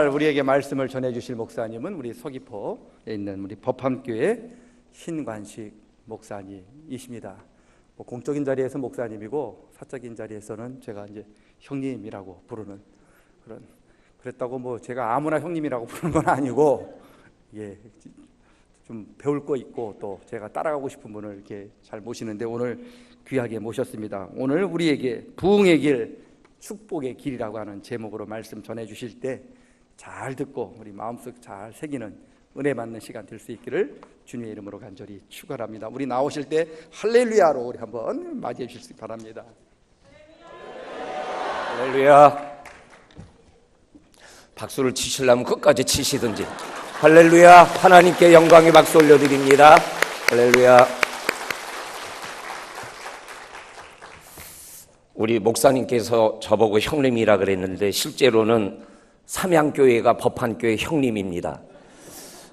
우리에게 말씀을 전해주실 목사님은 우리 서귀포에 있는 우리 법함교회 신관식 목사님이십니다. 공적인 자리에서 목사님이고 사적인 자리에서는 제가 이제 형님이라고 부르는 그랬다고 제가 아무나 형님이라고 부르는 건 아니고, 좀 배울 거 있고 또 제가 따라가고 싶은 분을 이렇게 잘 모시는데 오늘 귀하게 모셨습니다. 오늘 우리에게 부흥의 길, 축복의 길이라고 하는 제목으로 말씀 전해주실 때 잘 듣고 우리 마음속 잘 새기는 은혜 받는 시간 될 수 있기를 주님의 이름으로 간절히 축원합니다. 우리 나오실 때 할렐루야로 우리 한번 맞이해 주시기 바랍니다. 할렐루야. 박수를 치시려면 끝까지 치시든지. 할렐루야. 하나님께 영광의 박수 올려드립니다. 할렐루야. 우리 목사님께서 저보고 형님이라 그랬는데 실제로는 삼양교회가 법한교회 형님입니다.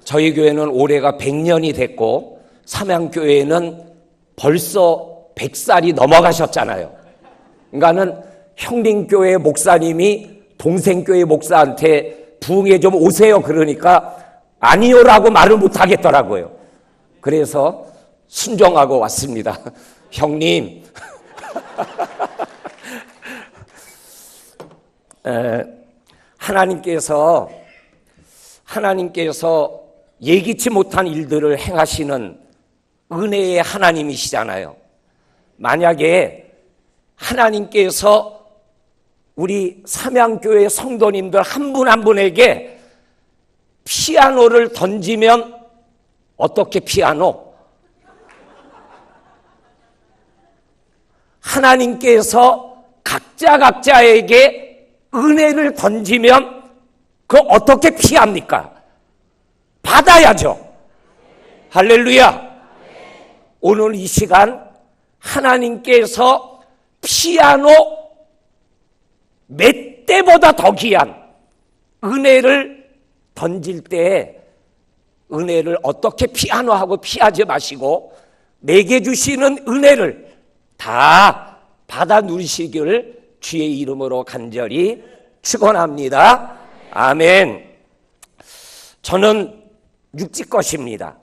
저희 교회는 올해가 100년이 됐고 삼양교회는 벌써 100살이 넘어가셨잖아요. 그러니까는 형님교회 목사님이 동생교회 목사한테 부흥에 좀 오세요 그러니까 아니요라고 말을 못하겠더라고요. 그래서 순종하고 왔습니다. 형님. 하나님께서 예기치 못한 일들을 행하시는 은혜의 하나님이시잖아요. 만약에 하나님께서 우리 삼양교회 성도님들 한 분 한 분에게 피아노를 던지면 어떻게 피아노? 하나님께서 각자에게 은혜를 던지면 그거 어떻게 피합니까? 받아야죠. 할렐루야. 오늘 이 시간 하나님께서 피아노 몇 대보다 더 귀한 은혜를 던질 때 은혜를 어떻게 피아노하고 피하지 마시고 내게 주시는 은혜를 다 받아 누리시기를 주의 이름으로 간절히 축원합니다. 아멘. 저는 육지 것입니다.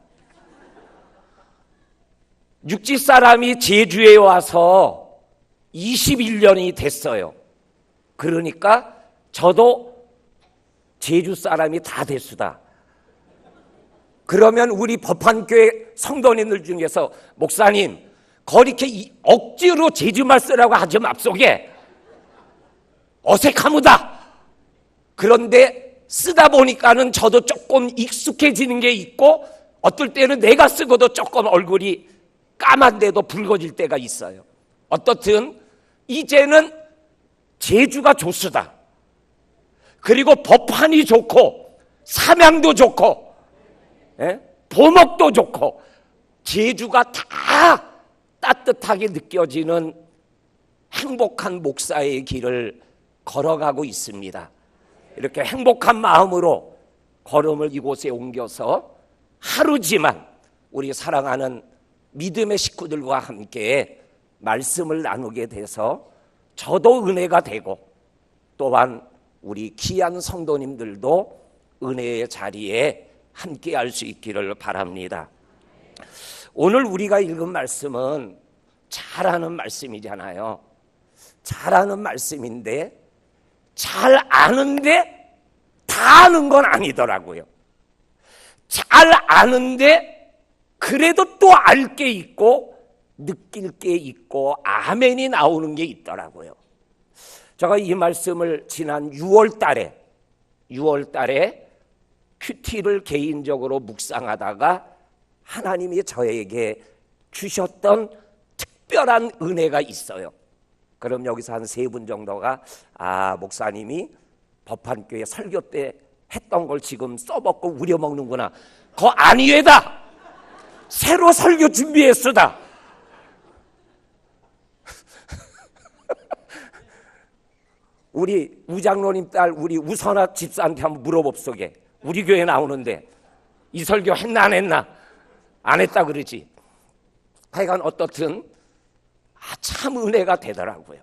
육지 사람이 제주에 와서 21년이 됐어요. 그러니까 저도 제주 사람이 다 됐수다. 그러면 우리 법한교회 성도님들 중에서 목사님 거리게 억지로 제주말 쓰라고 하지 맙소게 어색하무다. 그런데 쓰다 보니까는 저도 조금 익숙해지는 게 있고 어떨 때는 내가 쓰고도 조금 얼굴이 까만데도 붉어질 때가 있어요. 어떻든 이제는 제주가 좋수다. 그리고 법한이 좋고 삼양도 좋고 보목도 좋고 제주가 다 따뜻하게 느껴지는 행복한 목사의 길을 걸어가고 있습니다. 이렇게 행복한 마음으로 걸음을 이곳에 옮겨서 하루지만 우리 사랑하는 믿음의 식구들과 함께 말씀을 나누게 돼서 저도 은혜가 되고 또한 우리 귀한 성도님들도 은혜의 자리에 함께 할 수 있기를 바랍니다. 오늘 우리가 읽은 말씀은 잘하는 말씀이잖아요. 잘하는 말씀인데 잘 아는데 다 아는 건 아니더라고요. 잘 아는데 그래도 또 알 게 있고 느낄 게 있고 아멘이 나오는 게 있더라고요. 제가 이 말씀을 지난 6월 달에 큐티를 개인적으로 묵상하다가 하나님이 저에게 주셨던 특별한 은혜가 있어요. 그럼 여기서 한 3분 정도가 목사님이 법한교회 설교 때 했던 걸 지금 써먹고 우려먹는구나. 그거 아니외다. 새로 설교 준비했으다. 우리 우장로님 딸 우리 우선아 집사한테 한번 물어봅소게. 우리 교회 나오는데 이 설교 했나 안 했나? 안 했다 그러지. 하여간 어떻든 참 은혜가 되더라고요.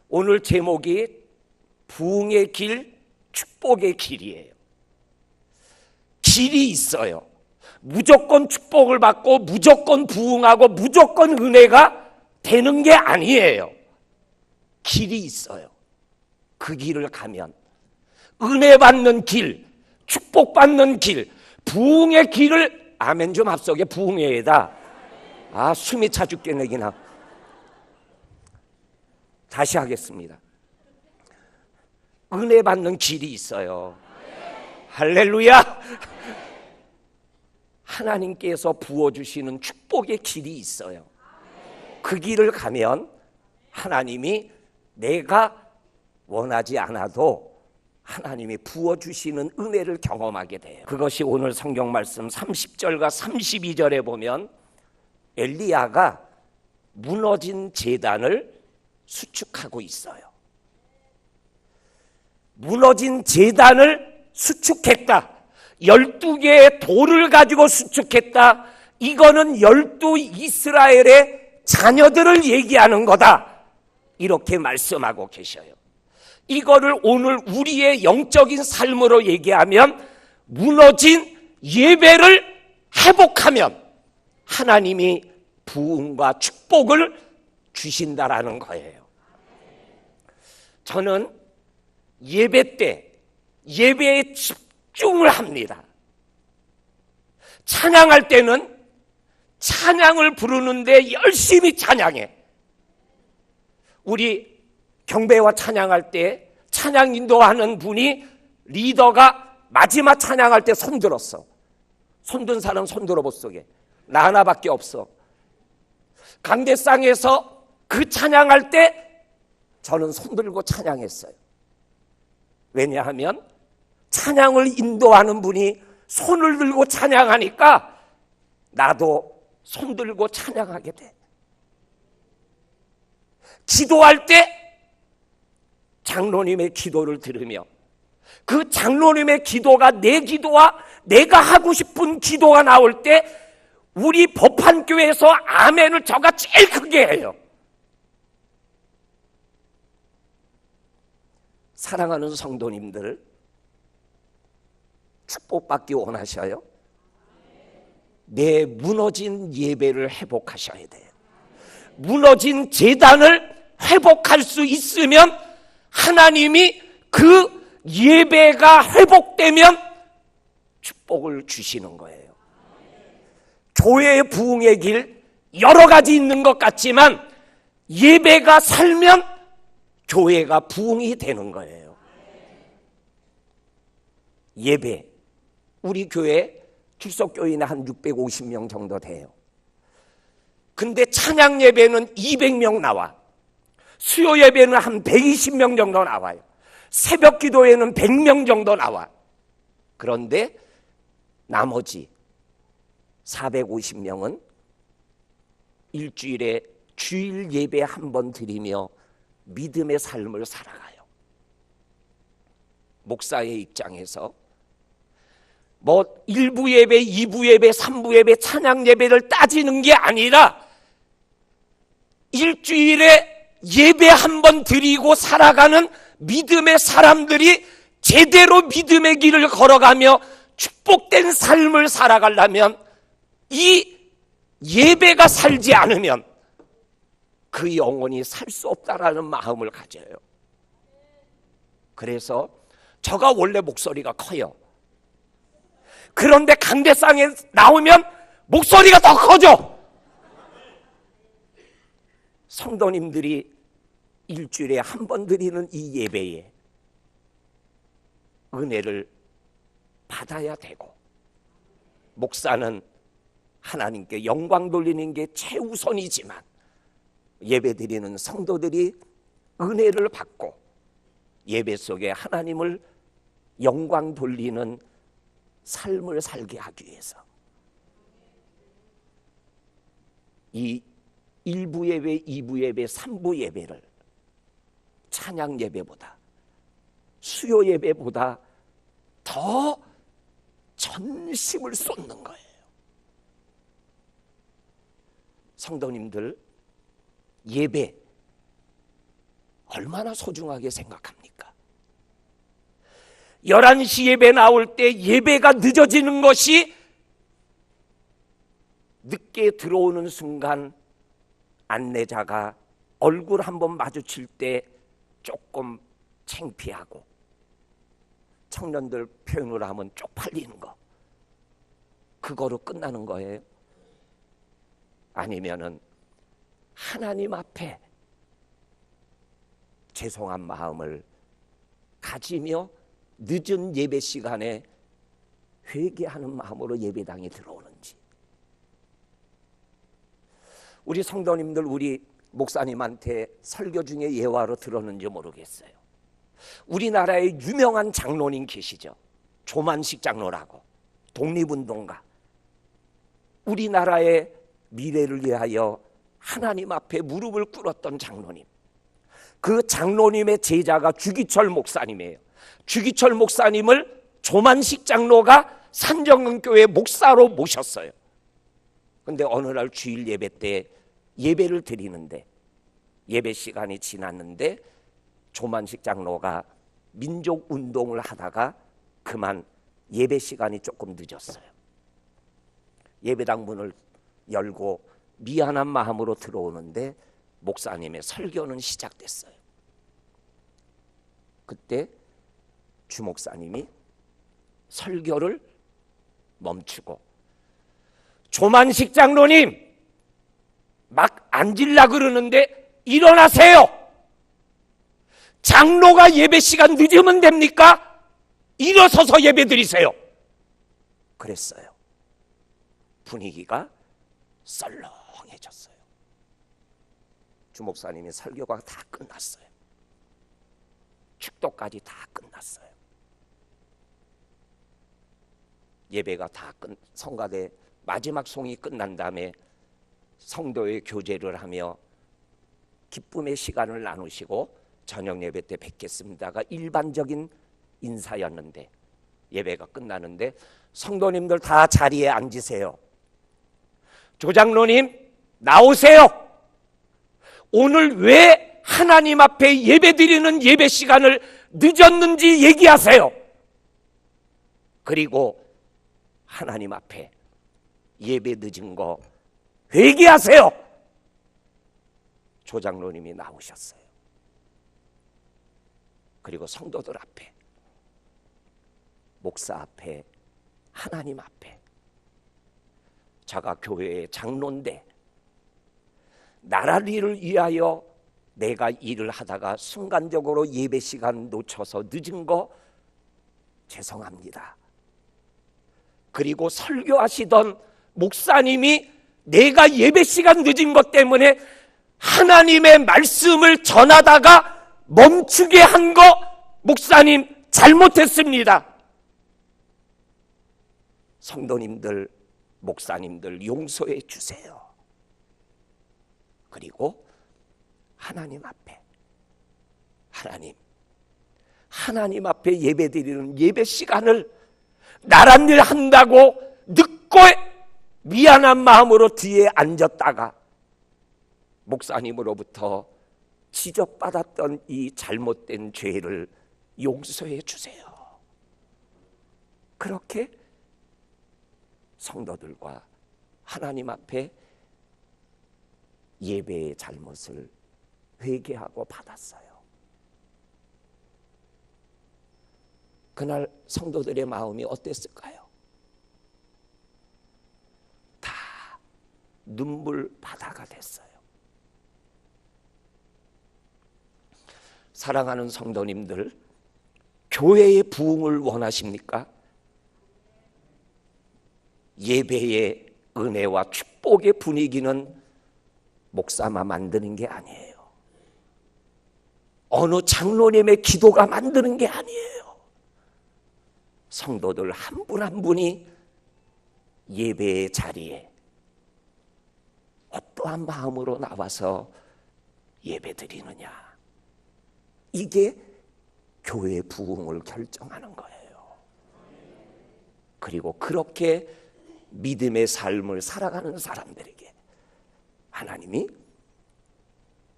오늘 제목이 부흥의 길, 축복의 길이에요. 길이 있어요. 무조건 축복을 받고 무조건 부흥하고 무조건 은혜가 되는 게 아니에요. 길이 있어요. 그 길을 가면 은혜 받는 길, 축복 받는 길, 부흥의 길을, 아멘 좀 앞서게. 부흥회에다 숨이 차 죽겠네 그냥. 다시 하겠습니다. 은혜 받는 길이 있어요. 할렐루야. 하나님께서 부어주시는 축복의 길이 있어요. 그 길을 가면 하나님이 내가 원하지 않아도 하나님이 부어주시는 은혜를 경험하게 돼요. 그것이 오늘 성경 말씀 30절과 32절에 보면 엘리야가 무너진 제단을 수축하고 있어요. 무너진 제단을 수축했다. 12개의 돌을 가지고 수축했다. 이거는 12 이스라엘의 자녀들을 얘기하는 거다. 이렇게 말씀하고 계셔요. 이거를 오늘 우리의 영적인 삶으로 얘기하면 무너진 예배를 회복하면 하나님이 부흥과 축복을 주신다라는 거예요. 저는 예배 때 예배에 집중을 합니다. 찬양할 때는 찬양을 부르는데 열심히 찬양해. 우리 경배와 찬양할 때 찬양 인도하는 분이 리더가 마지막 찬양할 때 손 들었어. 손 든 사람 손 들어 보소게. 나 하나밖에 없어. 강대상에서 그 찬양할 때 저는 손 들고 찬양했어요. 왜냐하면 찬양을 인도하는 분이 손을 들고 찬양하니까 나도 손 들고 찬양하게 돼. 기도할 때 장로님의 기도를 들으며 그 장로님의 기도가 내 기도와 내가 하고 싶은 기도가 나올 때 우리 법한교회에서 아멘을 저가 제일 크게 해요. 사랑하는 성도님들, 축복받기 원하셔요? 내 무너진 예배를 회복하셔야 돼요. 무너진 제단을 회복할 수 있으면 하나님이 그 예배가 회복되면 축복을 주시는 거예요. 교회의 부흥의 길 여러 가지 있는 것 같지만 예배가 살면 교회가 부흥이 되는 거예요. 예배, 우리 교회 출석교인이 한 650명 정도 돼요. 근데 찬양 예배는 200명 나와. 수요 예배는 한 120명 정도 나와요. 새벽 기도에는 100명 정도 나와. 그런데 나머지 450명은 일주일에 주일 예배 한 번 드리며 믿음의 삶을 살아가요. 목사의 입장에서 뭐 1부 예배, 2부 예배, 3부 예배, 찬양 예배를 따지는 게 아니라 일주일에 예배 한 번 드리고 살아가는 믿음의 사람들이 제대로 믿음의 길을 걸어가며 축복된 삶을 살아가려면 이 예배가 살지 않으면 그 영혼이 살 수 없다라는 마음을 가져요. 그래서 저가 원래 목소리가 커요. 그런데 강대상에 나오면 목소리가 더 커져. 성도님들이 일주일에 한 번 드리는 이 예배에 은혜를 받아야 되고, 목사는 하나님께 영광 돌리는 게 최우선이지만 예배 드리는 성도들이 은혜를 받고 예배 속에 하나님을 영광 돌리는 삶을 살게 하기 위해서 이 1부 예배, 2부 예배, 3부 예배를 찬양 예배보다, 수요 예배보다 더 전심을 쏟는 거예요. 성도님들, 예배 얼마나 소중하게 생각합니까? 11시 예배 나올 때 예배가 늦어지는 것이 늦게 들어오는 순간 안내자가 얼굴 한번 마주칠 때 조금 창피하고, 청년들 표현으로 하면 쪽팔리는 거, 그거로 끝나는 거예요? 아니면은 하나님 앞에 죄송한 마음을 가지며 늦은 예배 시간에 회개하는 마음으로 예배당에 들어오는지. 우리 성도님들, 우리 목사님한테 설교 중에 예화로 들었는지 모르겠어요. 우리나라에 유명한 장로님 계시죠. 조만식 장로라고, 독립운동가. 우리나라의 미래를 위하여 하나님 앞에 무릎을 꿇었던 장로님. 그 장로님의 제자가 주기철 목사님이에요. 주기철 목사님을 조만식 장로가 산정은교회 목사로 모셨어요. 근데 어느 날 주일 예배 때 예배를 드리는데, 예배 시간이 지났는데 조만식 장로가 민족 운동을 하다가 그만 예배 시간이 조금 늦었어요. 예배당 문을 열고 미안한 마음으로 들어오는데 목사님의 설교는 시작됐어요. 그때 주 목사님이 설교를 멈추고, 조만식 장로님 막 앉으려 그러는데 일어나세요. 장로가 예배 시간 늦으면 됩니까? 일어서서 예배 드리세요. 그랬어요. 분위기가 썰렁해졌어요. 주 목사님의 설교가 다 끝났어요. 축도까지 다 끝났어요. 예배가 다 성가대 마지막 송이 끝난 다음에 성도의 교제를 하며 기쁨의 시간을 나누시고 저녁 예배 때 뵙겠습니다가 일반적인 인사였는데, 예배가 끝나는데 성도님들 다 자리에 앉으세요. 조장로님 나오세요. 오늘 왜 하나님 앞에 예배 드리는 예배 시간을 늦었는지 얘기하세요. 그리고 하나님 앞에 예배 늦은 거 회개하세요. 조장로님이 나오셨어요. 그리고 성도들 앞에, 목사 앞에, 하나님 앞에, 자가 교회의 장로인데 나라리를 위하여 내가 일을 하다가 순간적으로 예배 시간 놓쳐서 늦은 거 죄송합니다. 그리고 설교하시던 목사님이 내가 예배 시간 늦은 것 때문에 하나님의 말씀을 전하다가 멈추게 한 거 목사님 잘못했습니다. 성도님들, 목사님들 용서해 주세요. 그리고 하나님 앞에, 하나님 앞에 예배 드리는 예배 시간을 나란 일 한다고 늦고 미안한 마음으로 뒤에 앉았다가 목사님으로부터 지적받았던 이 잘못된 죄를 용서해 주세요. 그렇게 성도들과 하나님 앞에 예배의 잘못을 회개하고 받았어요. 그날 성도들의 마음이 어땠을까요? 다 눈물 바다가 됐어요. 사랑하는 성도님들, 교회의 부흥을 원하십니까? 예배의 은혜와 축복의 분위기는 목사만 만드는 게 아니에요. 어느 장로님의 기도가 만드는 게 아니에요. 성도들 한 분 한 분이 예배의 자리에 어떠한 마음으로 나와서 예배 드리느냐, 이게 교회의 부흥을 결정하는 거예요. 그리고 그렇게 믿음의 삶을 살아가는 사람들에게 하나님이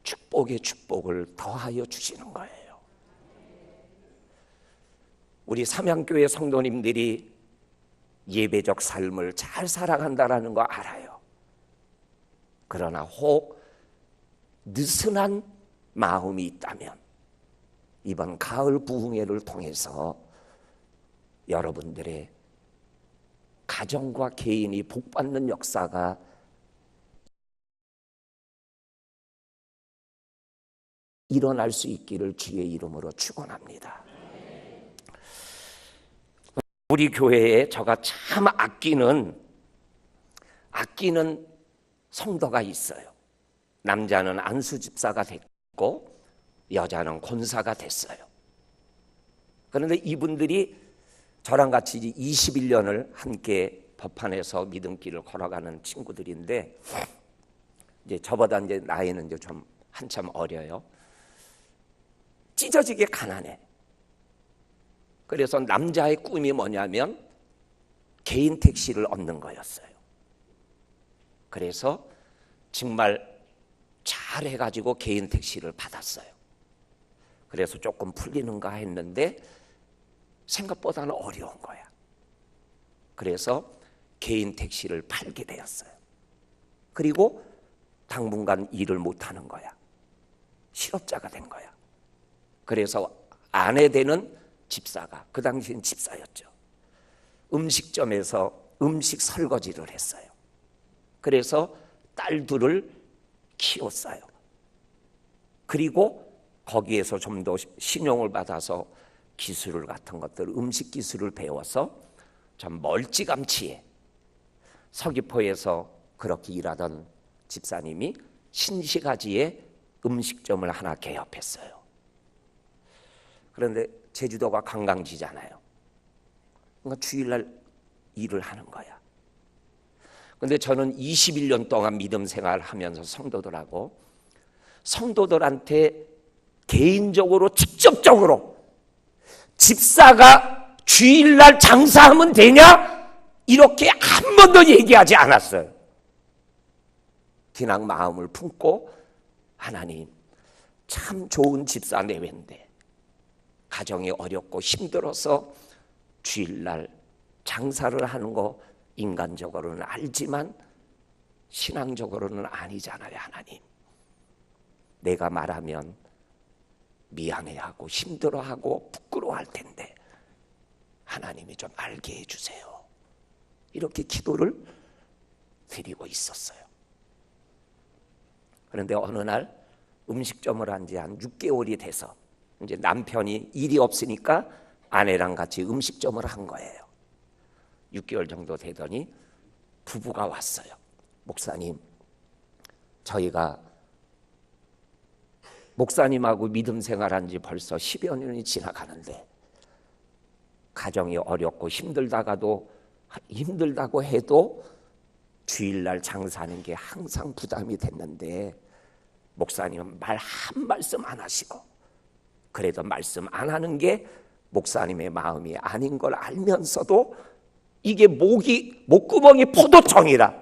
축복의 축복을 더하여 주시는 거예요. 우리 삼양교회 성도님들이 예배적 삶을 잘 살아간다는 거 알아요. 그러나 혹 느슨한 마음이 있다면 이번 가을 부흥회를 통해서 여러분들의 가정과 개인이 복받는 역사가 일어날 수 있기를 주의 이름으로 축원합니다. 우리 교회에 제가 참 아끼는 성도가 있어요. 남자는 안수 집사가 됐고 여자는 권사가 됐어요. 그런데 이분들이 저랑 같이 21년을 함께 법안에서 믿음길을 걸어가는 친구들인데 이제 저보다 이제 나이는 이제 좀 한참 어려요. 찢어지게 가난해. 그래서 남자의 꿈이 뭐냐면 개인 택시를 얻는 거였어요. 그래서 정말 잘 해가지고 개인 택시를 받았어요. 그래서 조금 풀리는가 했는데 생각보다는 어려운 거야. 그래서 개인 택시를 팔게 되었어요. 그리고 당분간 일을 못하는 거야. 실업자가 된 거야. 그래서 아내 되는 집사가, 그 당시엔 집사였죠, 음식점에서 음식 설거지를 했어요. 그래서 딸 둘을 키웠어요. 그리고 거기에서 좀 더 신용을 받아서 기술을 같은 것들, 음식 기술을 배워서 좀 멀찌감치에 서귀포에서 그렇게 일하던 집사님이 신시가지에 음식점을 하나 개업했어요. 그런데 제주도가 관광지잖아요. 그러니까 주일날 일을 하는 거야. 그런데 저는 21년 동안 믿음 생활을 하면서 성도들한테 개인적으로 직접적으로 집사가 주일날 장사하면 되냐? 이렇게 한 번도 얘기하지 않았어요. 그냥 마음을 품고 하나님 참 좋은 집사 내외인데 가정이 어렵고 힘들어서 주일날 장사를 하는 거 인간적으로는 알지만 신앙적으로는 아니잖아요. 하나님, 내가 말하면 미안해하고 힘들어하고 부끄러워할 텐데 하나님이 좀 알게 해주세요. 이렇게 기도를 드리고 있었어요. 그런데 어느 날 음식점을 한 지 한 6개월이 돼서 이제 남편이 일이 없으니까 아내랑 같이 음식점을 한 거예요. 6개월 정도 되더니 부부가 왔어요. 목사님, 저희가 목사님하고 믿음 생활한 지 벌써 10여 년이 지나가는데 가정이 어렵고 힘들다고 해도 주일날 장사하는 게 항상 부담이 됐는데 목사님은 말 한 말씀 안 하시고, 그래도 말씀 안 하는 게 목사님의 마음이 아닌 걸 알면서도 이게 목구멍이 포도청이라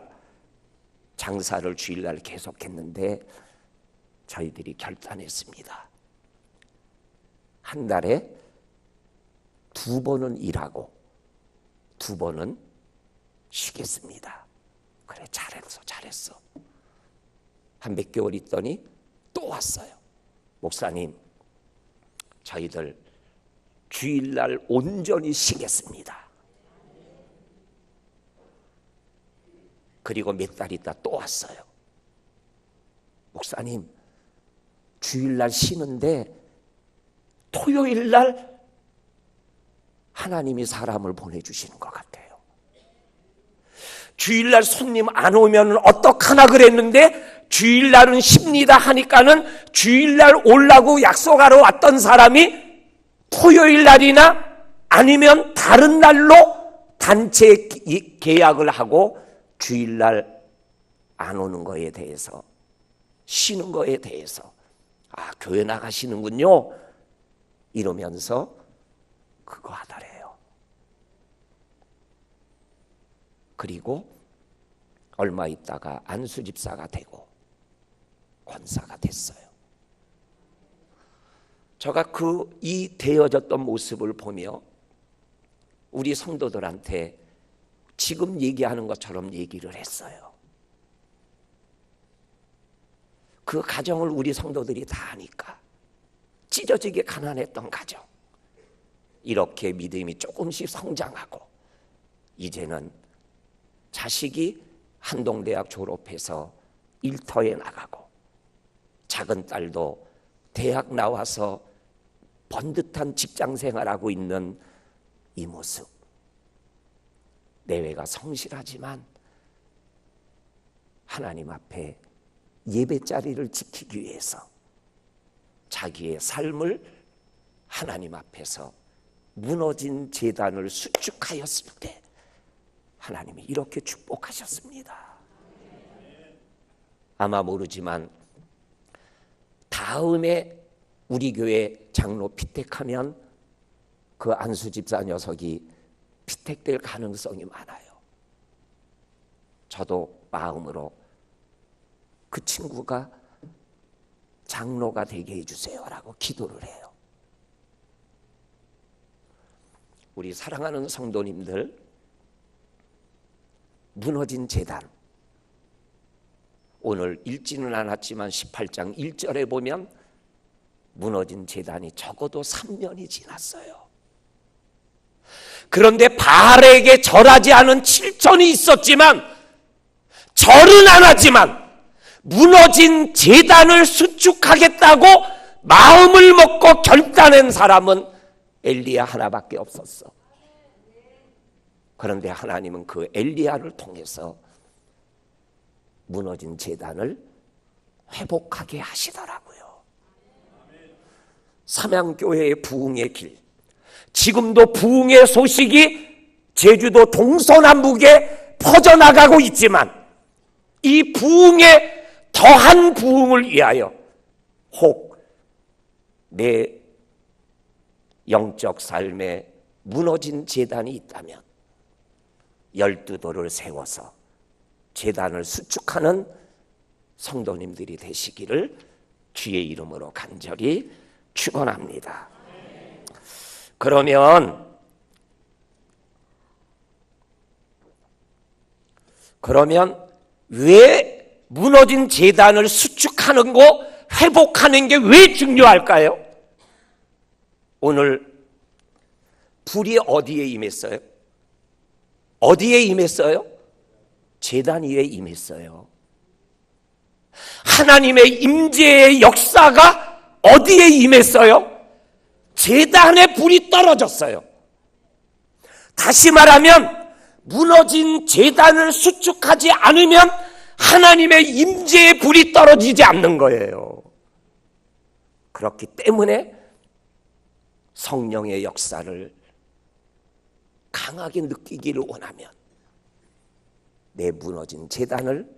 장사를 주일날 계속했는데 저희들이 결단했습니다. 한 달에 2번은 일하고 2번은 쉬겠습니다. 그래, 잘했어. 한 몇 개월 있더니 또 왔어요. 목사님, 저희들 주일날 온전히 쉬겠습니다. 그리고 몇 달 있다 또 왔어요. 목사님, 주일날 쉬는데 토요일날 하나님이 사람을 보내주시는 것 같아요. 주일날 손님 안 오면 어떡하나 그랬는데 주일날은 쉽니다 하니까는 주일날 오려고 약속하러 왔던 사람이 토요일날이나 아니면 다른 날로 단체 계약을 하고 주일날 안 오는 거에 대해서, 쉬는 거에 대해서 교회 나가시는군요 이러면서 그거 하더래요. 그리고 얼마 있다가 안수집사가 되고 권사가 됐어요. 제가 이 되어졌던 모습을 보며 우리 성도들한테 지금 얘기하는 것처럼 얘기를 했어요. 그 가정을 우리 성도들이 다 아니까 찢어지게 가난했던 가정, 이렇게 믿음이 조금씩 성장하고 이제는 자식이 한동대학 졸업해서 일터에 나가고 작은 딸도 대학 나와서 번듯한 직장 생활하고 있는 이 모습, 내외가 성실하지만 하나님 앞에 예배 자리를 지키기 위해서 자기의 삶을 하나님 앞에서 무너진 제단을 수축하였을 때 하나님이 이렇게 축복하셨습니다. 아마 모르지만 다음에 우리 교회 장로 피택하면 그 안수 집사 녀석이 피택될 가능성이 많아요. 저도 마음으로 그 친구가 장로가 되게 해주세요라고 기도를 해요. 우리 사랑하는 성도님들, 무너진 제단, 오늘 읽지는 않았지만 18장 1절에 보면 무너진 제단이 적어도 3년이 지났어요. 그런데 바알에게 절하지 않은 7천이 있었지만, 절은 안 하지만 무너진 제단을 수축하겠다고 마음을 먹고 결단한 사람은 엘리야 하나밖에 없었어. 그런데 하나님은 그 엘리야를 통해서 무너진 제단을 회복하게 하시더라고요. 삼양교회의 부흥의 길, 지금도 부흥의 소식이 제주도 동서남북에 퍼져나가고 있지만 이 부흥의 더한 부흥을 위하여 혹 내 영적 삶에 무너진 제단이 있다면 12돌을 세워서 제단을 수축하는 성도님들이 되시기를 주의 이름으로 간절히 축원합니다. 그러면 왜 무너진 제단을 수축하는 거, 회복하는 게 왜 중요할까요? 오늘 불이 어디에 임했어요? 어디에 임했어요? 제단 위에 임했어요. 하나님의 임재의 역사가 어디에 임했어요? 제단에 불이 떨어졌어요. 다시 말하면 무너진 제단을 수축하지 않으면 하나님의 임재의 불이 떨어지지 않는 거예요. 그렇기 때문에 성령의 역사를 강하게 느끼기를 원하면 내 무너진 제단을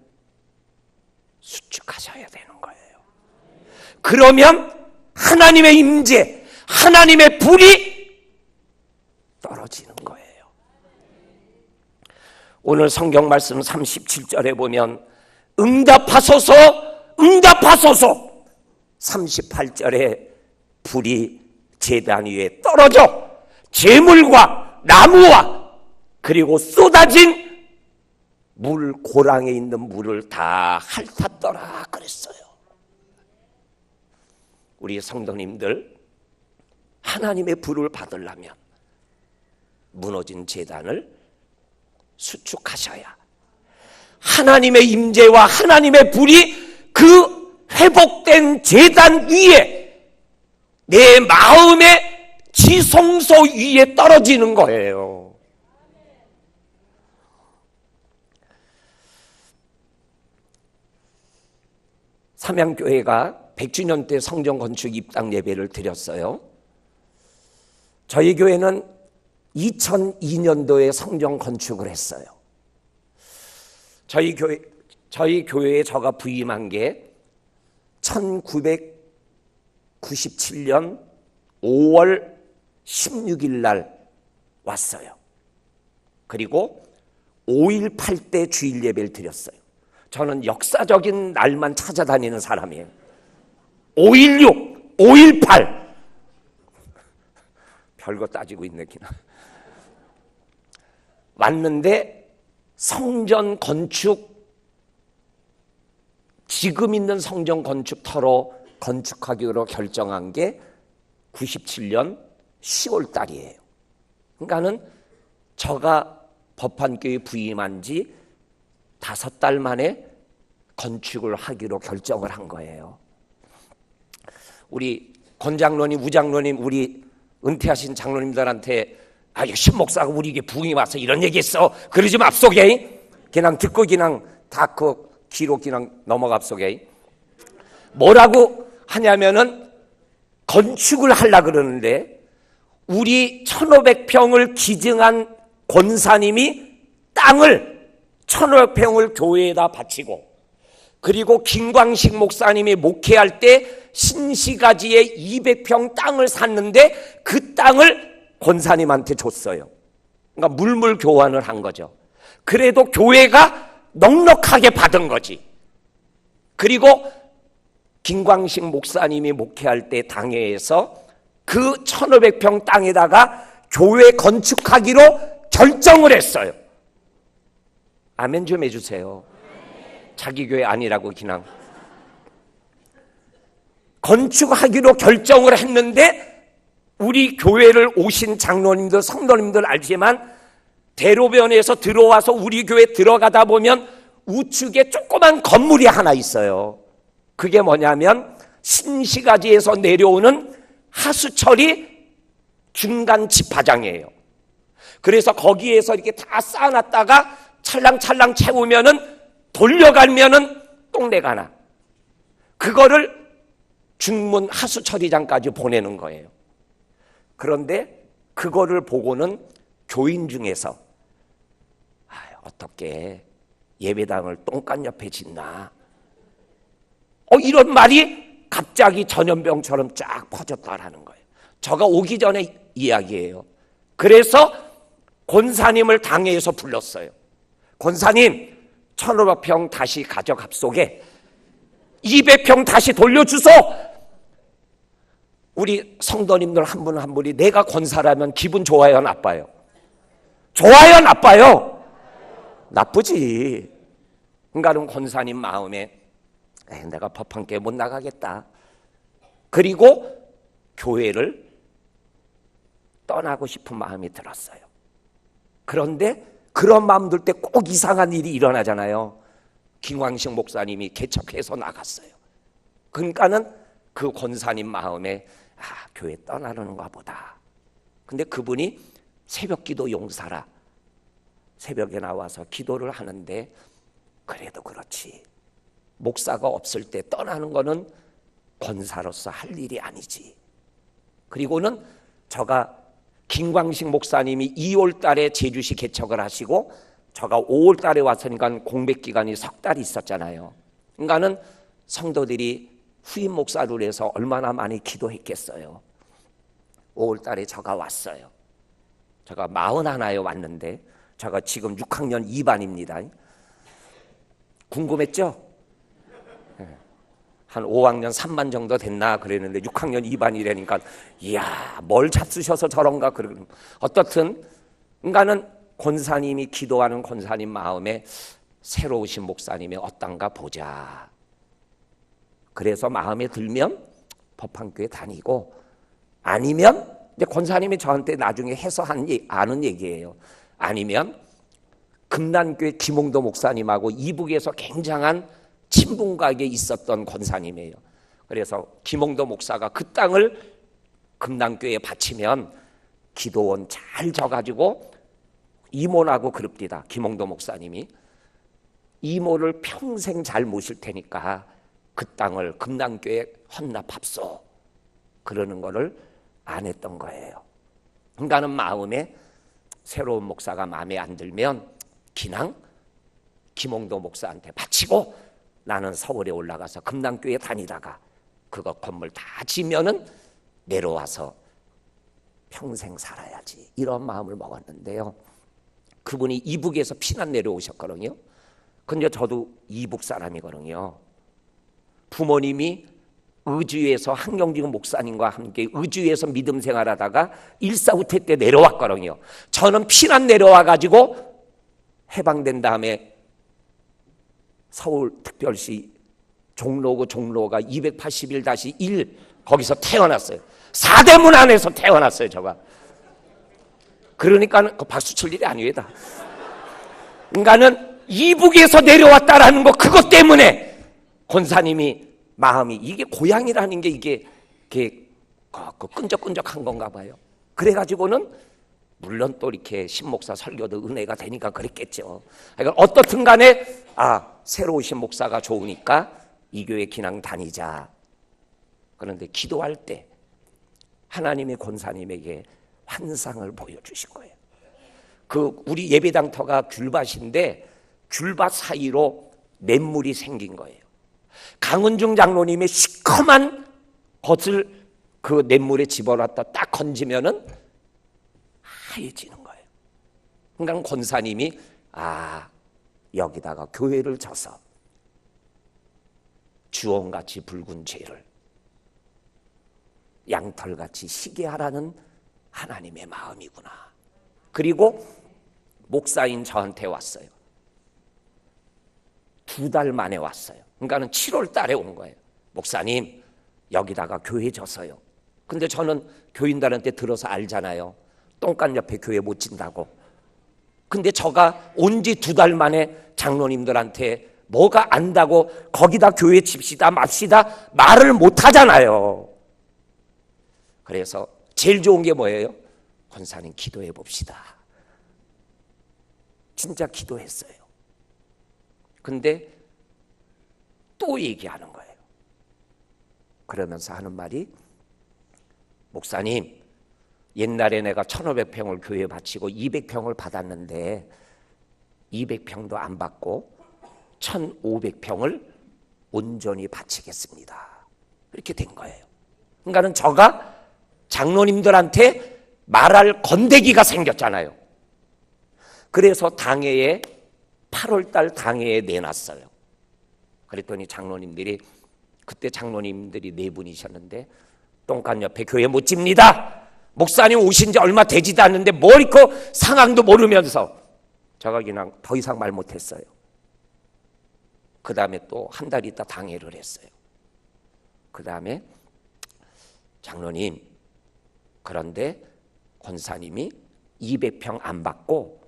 수축하셔야 되는 거예요. 그러면 하나님의 임재, 하나님의 불이 떨어지는 거예요. 오늘 성경 말씀 37절에 보면 응답하소서, 응답하소서. 38절에 불이 제단 위에 떨어져 재물과 나무와 그리고 쏟아진 물, 고랑에 있는 물을 다 핥았더라 그랬어요. 우리 성도님들, 하나님의 불을 받으려면 무너진 제단을 수축하셔야 하나님의 임재와 하나님의 불이 그 회복된 제단 위에 내 마음의 지성소 위에 떨어지는 거예요. 삼양교회가 100주년 때 성전 건축 입당 예배를 드렸어요. 저희 교회는 2002년도에 성전 건축을 했어요. 저희 교회에 제가 부임한 게 1997년 5월 16일 날 왔어요. 그리고 5.18 때 주일 예배를 드렸어요. 저는 역사적인 날만 찾아다니는 사람이에요. 5.16, 5.18 별거 따지고 있네. 왔는데 성전 건축, 지금 있는 성전 건축터로 건축하기로 결정한 게 97년 10월 달이에요. 그러니까는 저가 법한교회 부임한 지 5달 만에 건축을 하기로 결정을 한 거예요. 우리 권장로님, 우장로님, 우리 은퇴하신 장로님들한테 신목사가 우리에게 부흥이 와서 이런 얘기했어, 그러지 맙소게. 그냥 듣고 그냥 다 그 기록 그냥 넘어갑소게. 뭐라고 하냐면은 건축을 하려고 그러는데 우리 1500평을 기증한 권사님이 땅을 1500평을 교회에다 바치고, 그리고 김광식 목사님이 목회할 때 신시가지에 200평 땅을 샀는데 그 땅을 권사님한테 줬어요. 그러니까 물물 교환을 한 거죠. 그래도 교회가 넉넉하게 받은 거지. 그리고 김광식 목사님이 목회할 때 당회에서 그 1500평 땅에다가 교회 건축하기로 결정을 했어요. 아멘 좀 해주세요. 자기 교회 아니라고 그냥. 건축하기로 결정을 했는데 우리 교회를 오신 장로님들, 성도님들 알지만 대로변에서 들어와서 우리 교회 들어가다 보면 우측에 조그만 건물이 하나 있어요. 그게 뭐냐면 신시가지에서 내려오는 하수처리 중간 집화장이에요. 그래서 거기에서 이렇게 다 쌓아놨다가 찰랑찰랑 채우면은 돌려가면은 똥내가 나. 그거를 중문 하수처리장까지 보내는 거예요. 그런데 그거를 보고는 교인 중에서 어떻게 예배당을 똥간 옆에 짓나, 이런 말이 갑자기 전염병처럼 쫙 퍼졌다라는 거예요. 저가 오기 전에 이야기예요. 그래서 권사님을 당회에서 불렀어요. 권사님, 1500평 다시 가져갑소게. 200평 다시 돌려주소. 우리 성도님들 한 분 한 분이 내가 권사라면 기분 좋아요, 나빠요? 좋아요, 나빠요? 나쁘지. 그러니까 권사님 마음에 내가 법한교회 못 나가겠다. 그리고 교회를 떠나고 싶은 마음이 들었어요. 그런데 그런 마음 들 때 꼭 이상한 일이 일어나잖아요. 김광식 목사님이 개척해서 나갔어요. 그러니까는 그 권사님 마음에 교회 떠나려는가 보다. 근데 그분이 새벽기도 용사라 새벽에 나와서 기도를 하는데, 그래도 그렇지, 목사가 없을 때 떠나는 거는 권사로서 할 일이 아니지. 그리고는 저가 김광식 목사님이 2월 달에 제주시 개척을 하시고 저가 5월 달에 왔으니까 공백 기간이 석 달이 있었잖아요. 그러니까는 성도들이 후임 목사를 해서 얼마나 많이 기도했겠어요. 5월 달에 저가 왔어요. 제가 41에 왔는데 제가 지금 6학년 2반입니다. 궁금했죠? 한 5학년 3반 정도 됐나 그랬는데 6학년 2반이라니까 이야, 뭘 잡수셔서 저런가. 그러고 어떻든 그러니까는 권사님이 기도하는 권사님 마음에 새로 오신 목사님이 어떤가 보자. 그래서 마음에 들면 법한교회 다니고, 아니면 이제 권사님이 저한테 나중에 해서 아는 얘기예요. 아니면 금난교회 김홍도 목사님하고 이북에서 굉장한 친분관계에 있었던 권사님이에요. 그래서 김홍도 목사가 그 땅을 금난교회에 바치면 기도원 잘 져가지고 이모라고 그럽디다. 김홍도 목사님이 이모를 평생 잘 모실 테니까 그 땅을 금난교회에 헌납합소. 그러는 거를 안 했던 거예요. 그러니까는 마음에 새로운 목사가 마음에 안 들면 그냥 김홍도 목사한테 바치고 나는 서울에 올라가서 금난교회 다니다가 그거 건물 다 지면은 내려와서 평생 살아야지, 이런 마음을 먹었는데요. 그분이 이북에서 피난 내려오셨거든요. 근데 저도 이북 사람이거든요. 부모님이 의주에서 한경직 목사님과 함께 의주에서 믿음 생활하다가 일사후퇴 때 내려왔거든요. 저는 피난 내려와가지고 해방된 다음에 서울특별시 종로구 종로가 281-1 거기서 태어났어요. 사대문 안에서 태어났어요, 제가. 그러니까 박수 칠 일이 아니에다. 그러니까는 이북에서 내려왔다라는 거 그것 때문에 권사님이 마음이 이게 고향이라는 게 이게 끈적끈적한 건가 봐요. 그래가지고는 물론 또 이렇게 신목사 설교도 은혜가 되니까 그랬겠죠. 그러니까 어떻든 간에 새로 오신 목사가 좋으니까 이 교회 그냥 다니자. 그런데 기도할 때 하나님의 권사님에게 환상을 보여주신 거예요. 우리 예배당터가 귤밭인데 귤밭 사이로 냇물이 생긴 거예요. 강은중 장로님의 시커먼 것을 그 냇물에 집어넣었다 딱 건지면은 하얘지는 거예요. 그러니까 권사님이 여기다가 교회를 져서 주홍같이 붉은 죄를 양털같이 희게 하라는 하나님의 마음이구나. 그리고 목사인 저한테 왔어요. 2달 만에 왔어요. 그러니까는 7월 달에 온 거예요. 목사님, 여기다가 교회 져서요. 근데 저는 교인들한테 들어서 알잖아요. 똥간 옆에 교회 못 진다고. 근데 저가 온 지 2달 만에 장로님들한테 뭐가 안다고 거기다 교회 집시다 맙시다 말을 못 하잖아요. 그래서 제일 좋은 게 뭐예요? 권사님 기도해 봅시다. 진짜 기도했어요. 근데 또 얘기하는 거예요. 그러면서 하는 말이 목사님, 옛날에 내가 1500평을 교회에 바치고 200평을 받았는데 200평도 안 받고 1500평을 온전히 바치겠습니다. 이렇게 된 거예요. 그러니까는 저가 장로님들한테 말할 건데기가 생겼잖아요. 그래서 당회에 8월달 당회에 내놨어요. 그랬더니 장로님들이 그때 장로님들이 4분이셨는데 똥간 옆에 교회 못 집니다. 목사님 오신 지 얼마 되지도 않는데 뭘 있고 상황도 모르면서 제가 그냥 더 이상 말 못했어요. 그 다음에 또 한 달 있다 당회를 했어요. 그 다음에 장로님, 그런데 권사님이 200평 안 받고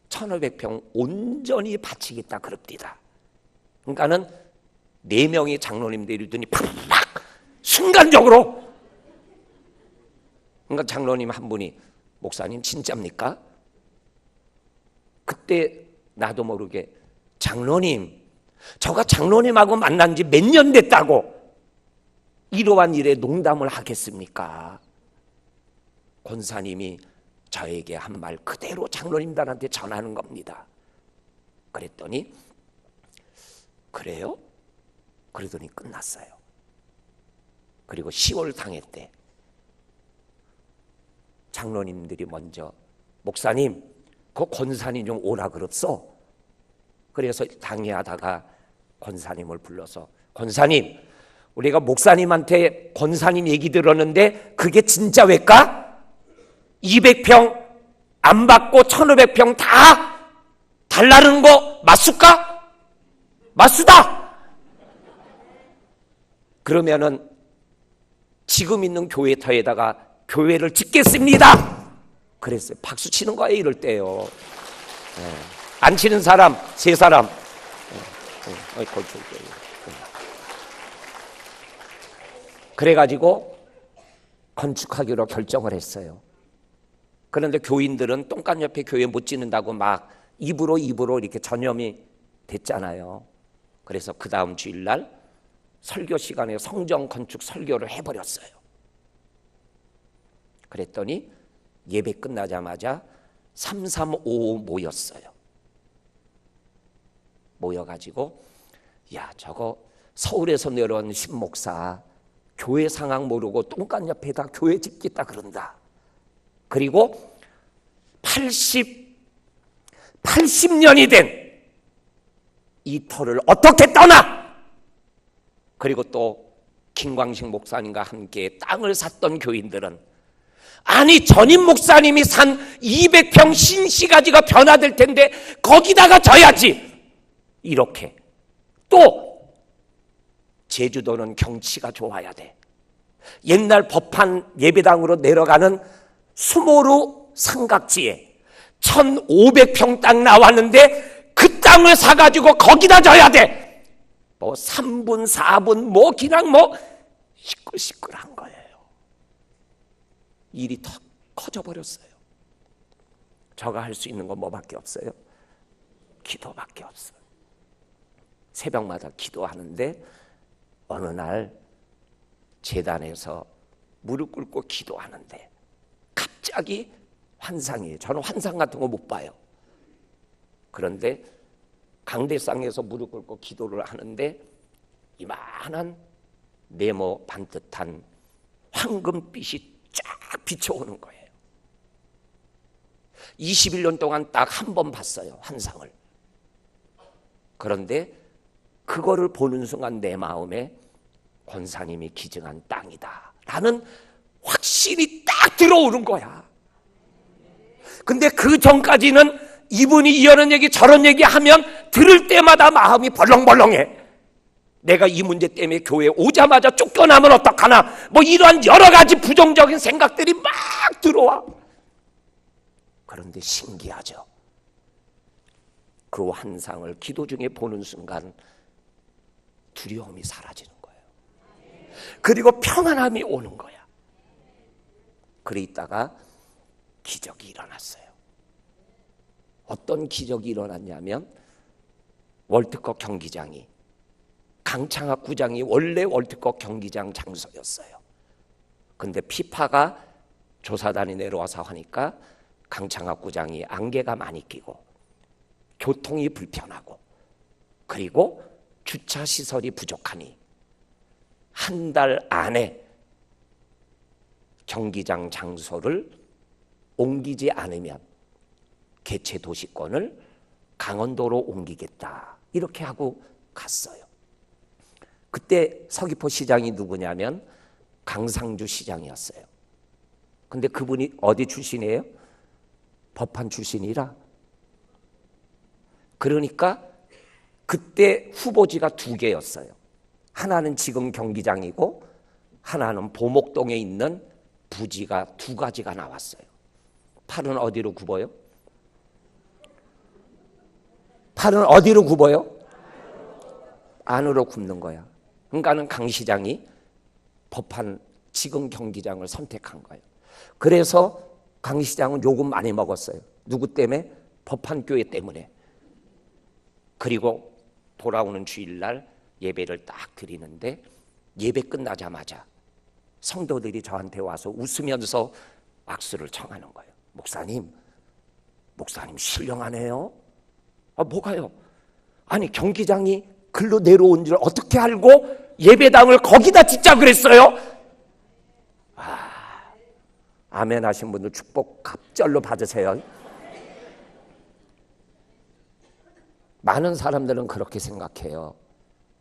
1500평 온전히 바치겠다 그럽니다. 그러니까는 4명의 장로님들이 더니 팍 순간적으로. 그러니까 장로님 한 분이 목사님 진짜입니까? 그때 나도 모르게 장로님, 저가 장로님하고 만난 지 몇 년 됐다고 이러한 일에 농담을 하겠습니까? 권사님이 저에게 한 말 그대로 장로님들한테 전하는 겁니다. 그랬더니 그래요? 그러더니 끝났어요. 그리고 10월 당회 때 장로님들이 먼저 목사님, 그 권사님 좀 오라 그랬어. 그래서 당회하다가 권사님을 불러서 권사님, 우리가 목사님한테 권사님 얘기 들었는데 그게 진짜 왜까? 200평 안 받고 1500평 다 달라는 거 맞습니까? 맞수다. 그러면은 지금 있는 교회터에다가 교회를 짓겠습니다. 그랬어요. 박수 치는 거예요, 이럴 때요. 안 치는 사람 3사람. 그래가지고 건축하기로 결정을 했어요. 그런데 교인들은 똥간 옆에 교회 못 짓는다고 막 입으로 이렇게 전염이 됐잖아요. 그래서 그 다음 주일날 설교 시간에 성전 건축 설교를 해버렸어요. 그랬더니 예배 끝나자마자 3355 모였어요. 모여가지고 야, 저거 서울에서 내려온 신목사 교회 상황 모르고 똥간 옆에다 교회 짓겠다 그런다. 그리고 80년이 된 이 터를 어떻게 떠나? 그리고 또 김광식 목사님과 함께 땅을 샀던 교인들은 아니 전임 목사님이 산 200평 신시가지가 변화될 텐데 거기다가 져야지. 이렇게. 또 제주도는 경치가 좋아야 돼. 옛날 법한 예배당으로 내려가는 수모루 삼각지에 1500평 땅 나왔는데 그 땅을 사가지고 거기다 져야 돼. 뭐 3분 4분 뭐 그냥 뭐 시끌시끌한 거예요. 일이 더 커져버렸어요. 저가 할 수 있는 건 뭐밖에 없어요? 기도밖에 없어요. 새벽마다 기도하는데 어느 날 제단에서 무릎 꿇고 기도하는데 갑자기 환상이에요. 저는 환상 같은 거 못 봐요. 그런데 강대상에서 무릎 꿇고 기도를 하는데 이만한 네모 반듯한 황금빛이 쫙 비춰오는 거예요. 21년 동안 딱 한 번 봤어요, 환상을. 그런데 그거를 보는 순간 내 마음에 권사님이 기증한 땅이다 라는 확신이 딱 들어오는 거야. 근데 그 전까지는 이분이 이런 얘기 저런 얘기 하면 들을 때마다 마음이 벌렁벌렁해. 내가 이 문제 때문에 교회에 오자마자 쫓겨나면 어떡하나, 뭐 이러한 여러 가지 부정적인 생각들이 막 들어와. 그런데 신기하죠. 그 환상을 기도 중에 보는 순간 두려움이 사라지는 거예요. 그리고 평안함이 오는 거야. 그래 있다가 기적이 일어났어요. 어떤 기적이 일어났냐면 월드컵 경기장이, 강창학 구장이 원래 월드컵 경기장 장소였어요. 근데 피파가 조사단이 내려와서 하니까 강창학 구장이 안개가 많이 끼고 교통이 불편하고 그리고 주차 시설이 부족하니 한 달 안에 경기장 장소를 옮기지 않으면 개최 도시권을 강원도로 옮기겠다 이렇게 하고 갔어요. 그때 서귀포 시장이 누구냐면 강상주 시장이었어요. 근데 그분이 어디 출신이에요? 법한 출신이라. 그러니까 그때 후보지가 2개였어요. 하나는 지금 경기장이고 하나는 보목동에 있는 부지가 2가지가 나왔어요. 팔은 어디로 굽어요? 팔은 어디로 굽어요? 안으로 굽는 거야. 그러니까는 강 시장이 법한 지금 경기장을 선택한 거예요. 그래서 강 시장은 욕은 많이 먹었어요. 누구 때문에? 법한 교회 때문에. 그리고 돌아오는 주일날 예배를 딱 드리는데 예배 끝나자마자 성도들이 저한테 와서 웃으면서 악수를 청하는 거예요. 목사님 신령하네요. 아, 뭐가요? 아니 경기장이 글로 내려온 줄 어떻게 알고 예배당을 거기다 짓자 그랬어요? 아멘 하신 분들 축복 갑절로 받으세요. 많은 사람들은 그렇게 생각해요.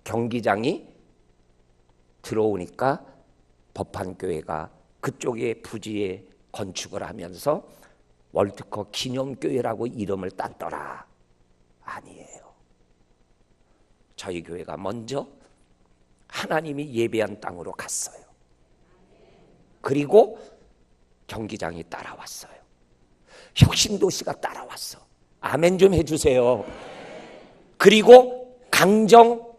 경기장이 들어오니까 법한교회가 그쪽에 부지에 건축을 하면서 월드컵 기념교회라고 이름을 땄더라. 아니에요. 저희 교회가 먼저 하나님이 예배한 땅으로 갔어요. 그리고 경기장이 따라왔어요. 혁신도시가 따라왔어. 아멘 좀 해주세요. 그리고 강정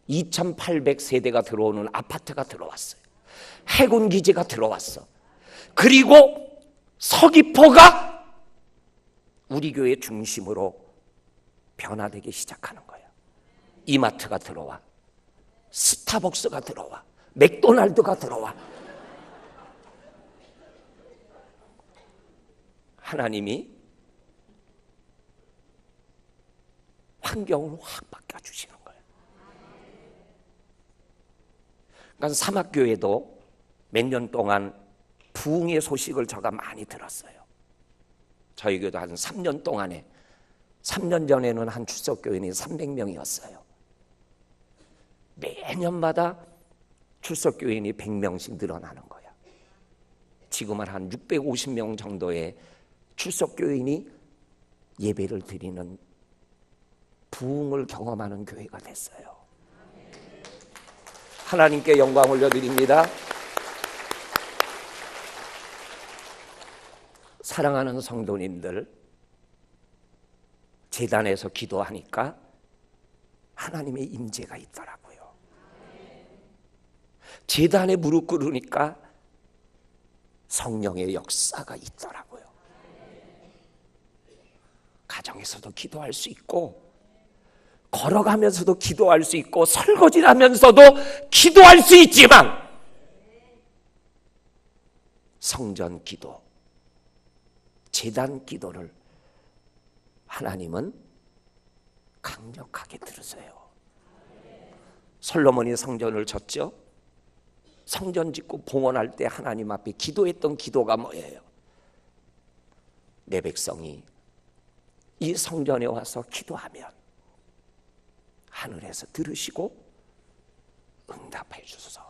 2800세대가 들어오는 아파트가 들어왔어요. 해군기지가 들어왔어. 그리고 서귀포가 우리 교회 중심으로 변화되기 시작하는 거예요. 이마트가 들어와, 스타벅스가 들어와, 맥도날드가 들어와. 하나님이 환경을 확 바꿔주시는 거예요. 그러니까 사막교회도 몇 년 동안 부흥의 소식을 제가 많이 들었어요. 저희 교회도 한 3년 동안에, 3년 전에는 한 출석교인이 300명이었어요. 매년마다 출석교인이 100명씩 늘어나는 거야. 지금은 한 650명 정도의 출석교인이 예배를 드리는 부흥을 경험하는 교회가 됐어요. 하나님께 영광 올려드립니다. 사랑하는 성도님들, 제단에서 기도하니까 하나님의 임재가 있더라고요. 제단에 무릎 꿇으니까 성령의 역사가 있더라고요. 가정에서도 기도할 수 있고, 걸어가면서도 기도할 수 있고, 설거지를 하면서도 기도할 수 있지만 성전 기도, 제단 기도를 하나님은 강력하게 들으세요. 솔로몬이 성전을 졌죠. 성전 짓고 봉헌할 때 하나님 앞에 기도했던 기도가 뭐예요? 내 백성이 이 성전에 와서 기도하면 하늘에서 들으시고 응답해 주소서.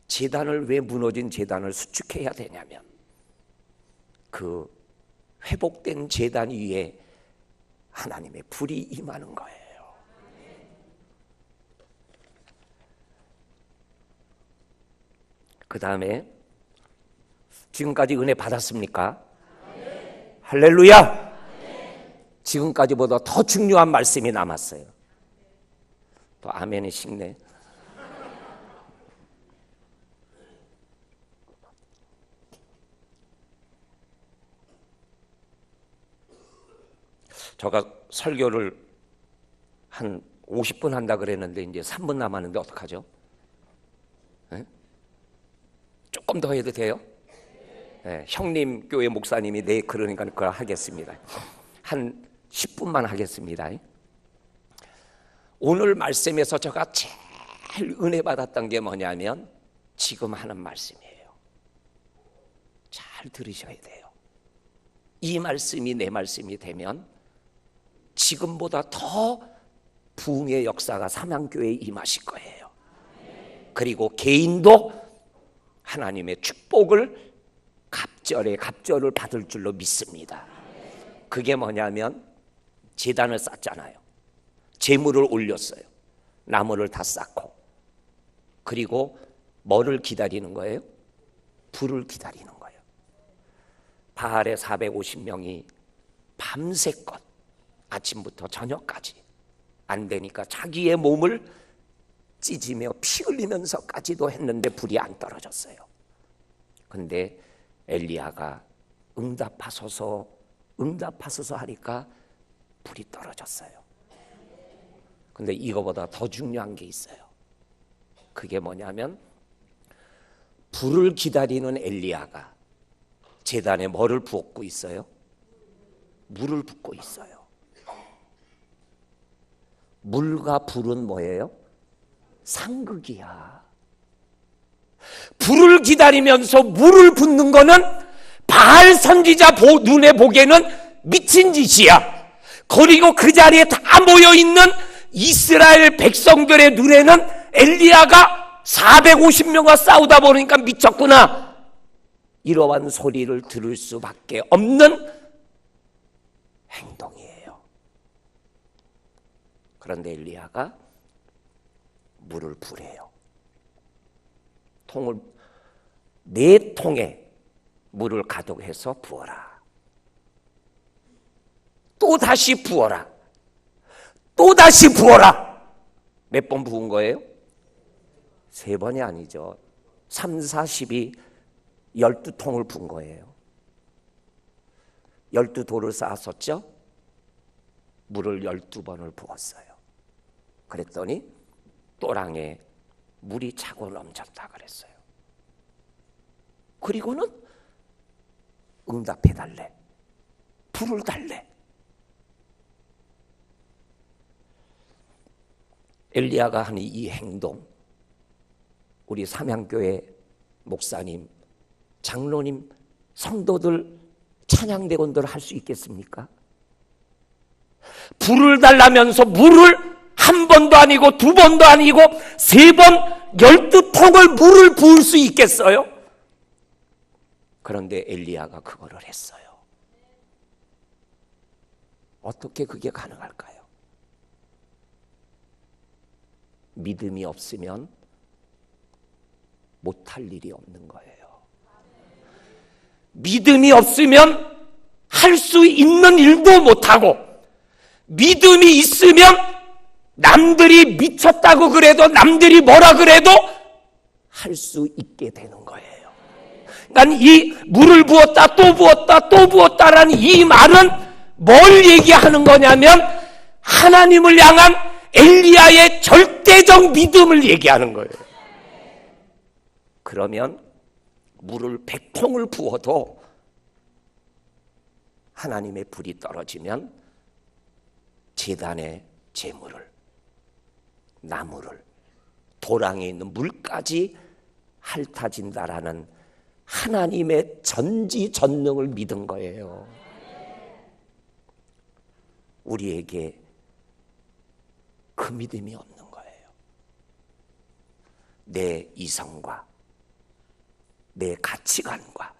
제단을, 왜 무너진 제단을 수축해야 되냐면 그 회복된 제단 위에 하나님의 불이 임하는 거예요. 그 다음에 지금까지 은혜 받았습니까? 네. 할렐루야! 네. 지금까지보다 더 중요한 말씀이 남았어요. 또 아멘이 식네. 제가 설교를 한 50분 한다 그랬는데 이제 3분 남았는데 어떡하죠? 네? 조금 더 해도 돼요? 네, 형님 교회 목사님이 네 그러니까 그걸 하겠습니다. 한 10분만 하겠습니다. 오늘 말씀에서 제가 제일 은혜 받았던 게 뭐냐면 지금 하는 말씀이에요. 잘 들으셔야 돼요. 이 말씀이 내 말씀이 되면 지금보다 더 부흥의 역사가 삼양교회에 임하실 거예요. 그리고 개인도 하나님의 축복을 갑절을 받을 줄로 믿습니다. 그게 뭐냐면 제단을 쌓잖아요. 제물을 올렸어요. 나무를 다 쌓고, 그리고 뭐를 기다리는 거예요? 불을 기다리는 거예요. 바알의 450명이 밤새껏 아침부터 저녁까지 안 되니까 자기의 몸을 찢으며 피 흘리면서까지도 했는데 불이 안 떨어졌어요. 근데 엘리야가 응답하소서 하니까 불이 떨어졌어요. 근데 이거보다 더 중요한 게 있어요. 그게 뭐냐면 불을 기다리는 엘리야가 제단에 뭐를 부었고 있어요? 물을 붓고 있어요. 물과 불은 뭐예요? 상극이야. 불을 기다리면서 물을 붓는 거는 바알 선지자 눈에 보기에는 미친 짓이야. 그리고 그 자리에 다 모여있는 이스라엘 백성들의 눈에는 엘리야가 450명과 싸우다 보니까 미쳤구나, 이러한 소리를 들을 수밖에 없는 행동이에요. 그런데 엘리야가 물을 부래요. 통을 4통에 물을 가득해서 부어라. 또 다시 부어라. 또 다시 부어라. 몇 번 부은 거예요? 3번이 아니죠. 3, 4, 12, 12통을 부은 거예요. 12돌을 쌓았었죠? 물을 12번을 부었어요. 그랬더니 또랑에 물이 차고 넘쳤다 그랬어요. 그리고는 응답해달래, 불을 달래. 엘리야가 하는 이 행동, 우리 삼양교회 목사님, 장로님, 성도들, 찬양대원들 할 수 있겠습니까? 불을 달라면서 물을 한 번도 아니고 두 번도 아니고 3번 12통을 물을 부을 수 있겠어요? 그런데 엘리야가 그거를 했어요. 어떻게 그게 가능할까요? 믿음이 없으면 못할 일이 없는 거예요. 믿음이 없으면 할 수 있는 일도 못하고, 믿음이 있으면 남들이 미쳤다고 그래도, 남들이 뭐라 그래도 할 수 있게 되는 거예요. 난 이 물을 부었다 또 부었다 또 부었다라는 이 말은 뭘 얘기하는 거냐면 하나님을 향한 엘리야의 절대적 믿음을 얘기하는 거예요. 그러면 물을 100통을 부어도 하나님의 불이 떨어지면 제단의 제물을, 나무를, 도랑에 있는 물까지 핥아진다라는 하나님의 전지전능을 믿은 거예요. 우리에게 그 믿음이 없는 거예요. 내 이성과 내 가치관과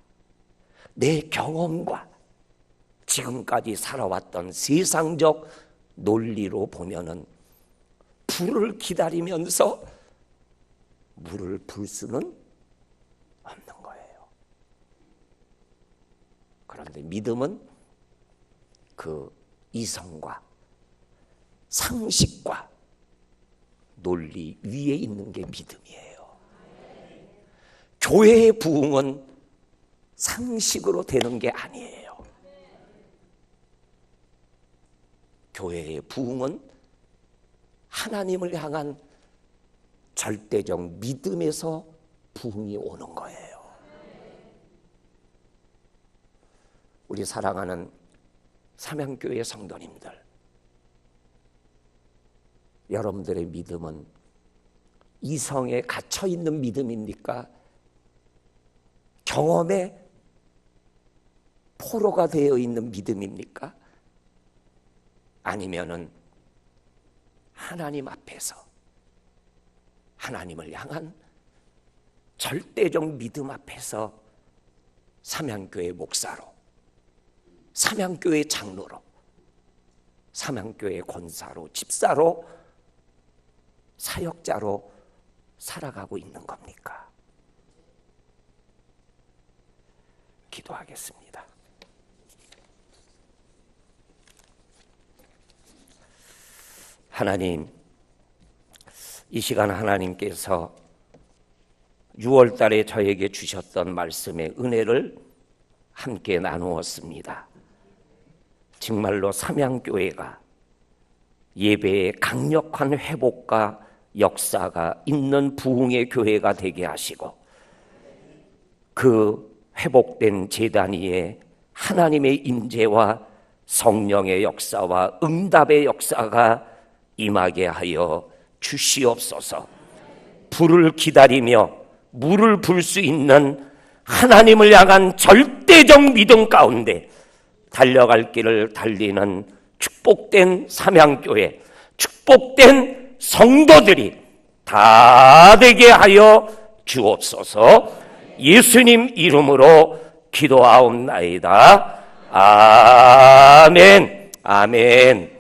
내 경험과 지금까지 살아왔던 세상적 논리로 보면은 불을 기다리면서 물을 불 수는 없는 거예요. 그런데 믿음은 그 이성과 상식과 논리 위에 있는 게 믿음이에요. 교회의 부흥은 상식으로 되는 게 아니에요. 교회의 부흥은 하나님을 향한 절대적 믿음에서 부흥이 오는 거예요. 우리 사랑하는 삼양교회 성도님들, 여러분들의 믿음은 이성에 갇혀있는 믿음입니까? 경험에 포로가 되어 있는 믿음입니까? 아니면은 하나님 앞에서 하나님을 향한 절대적 믿음 앞에서 삼양교회 목사로, 삼양교회 장로로, 삼양교회 권사로, 집사로, 사역자로 살아가고 있는 겁니까? 기도하겠습니다. 하나님, 이 시간 하나님께서 6월 달에 저에게 주셨던 말씀의 은혜를 함께 나누었습니다. 정말로 삼양교회가 예배의 강력한 회복과 역사가 있는 부흥의 교회가 되게 하시고, 그 회복된 제단 위에 하나님의 임재와 성령의 역사와 응답의 역사가 임하게 하여 주시옵소서. 불을 기다리며 물을 불 수 있는 하나님을 향한 절대적 믿음 가운데 달려갈 길을 달리는 축복된 삼양교회, 축복된 성도들이 다 되게 하여 주옵소서. 예수님 이름으로 기도하옵나이다. 아멘. 아멘.